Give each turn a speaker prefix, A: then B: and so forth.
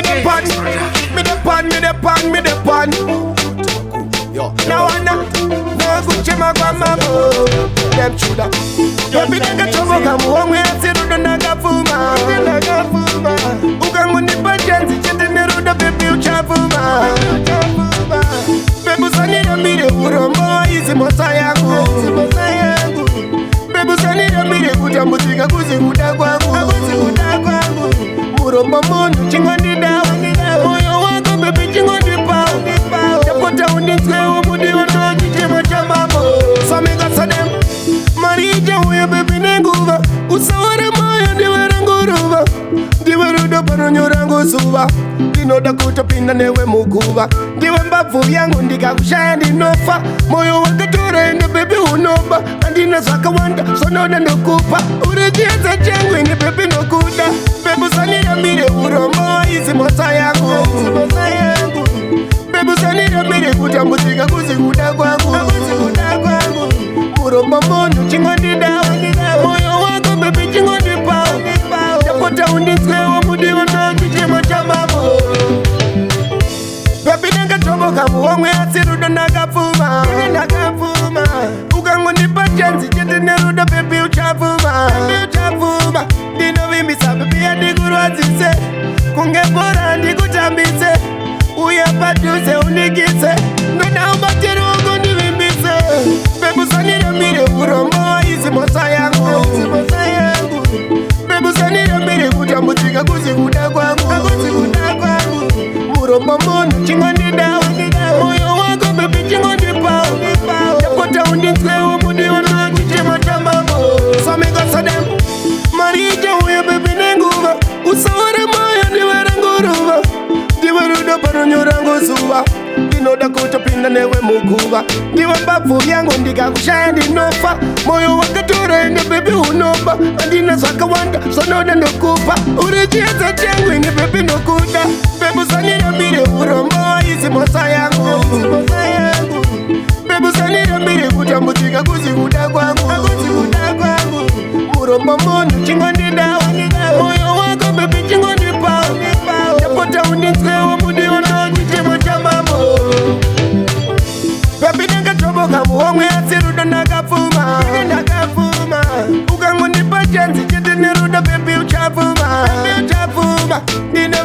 A: me the pan, me the pan, me the pan, me the pan. Now I know, no good chema grandma, them chuda. Baby nigga trouble come home, we have to do the naga fuma. Ugangu ni pajanzi, chete neru da baby uchafuma. Baby sani na mire urombo, isi mosa yangu. Baby sani na mire kutambutika kuzi kudakwangu. Murombo mundu chingoni dawa, moyo wako baby chingoni pao. Japota undiswe umudi wanoji chema chamamo. So me got so them Marija uye baby nenguva. Usaware moyo ndiwe ranguruva. Ndiwe rudo panonyo rangu suva. Dinoda kutopinda newe mukuva. Ndiwe mbavu yangu ndika kushaya ndinofa. Moyo wakatura ende baby unoba. Andina zaka wanda sonoda nokupa. Urejieza changu ene baby nokuda. Baby sanira mire urombo isi mosa yangu. Baby sanira mire kutambutika kuzi kuda kwangu. Murombo mundu chingoni dawa. Moyo wako baby chingoni pao. Japota undiswe umudi wanoji chema chamamo. Baby nanga chobo kamu wangwe asiruda nakafuma. Ugangu nipa chansi chete neruda baby uchafuma. Dino vimisa baby adiguru azise. Kunge bora ndikutambise. Uya paduse unikise. Nona umatiru ugu nivimbise. Baby sanira mire urombo isi mosa yangu. Baby sanira mire kutambutika kuzi kuda kwangu. Murombo mundu chingoni dawa. Moyo wako baby chingoni pao. Japota undiswe umudi wanoji chema chamamo. So me got so them Marija uye baby nenguva. Usaware moyo ndiwe ranguruva. Ndiwe rudo panonyo rangu suva. Dinoda kutopinda newe mukuva. Ndiwe mbavu yangu ndika kushaya ndinofa. Moyo wakatura ende baby unoba. Andina zaka wanda sonoda nokupa. Urejieza changu ene baby nokuda. Baby sanira mire urombo isi mosa yangu. Baby sanira mire kutambutika kuzi kuda kwangu. Murombo mundu chingoni dawa. Moyo wako baby chingoni pao. Japota undiswe umudi wanoji chema chamamo. Baby nanga chobo kamu wangwe asiruda nakafuma. Ugangu nipa chansi chete neruda baby uchafuma. Dino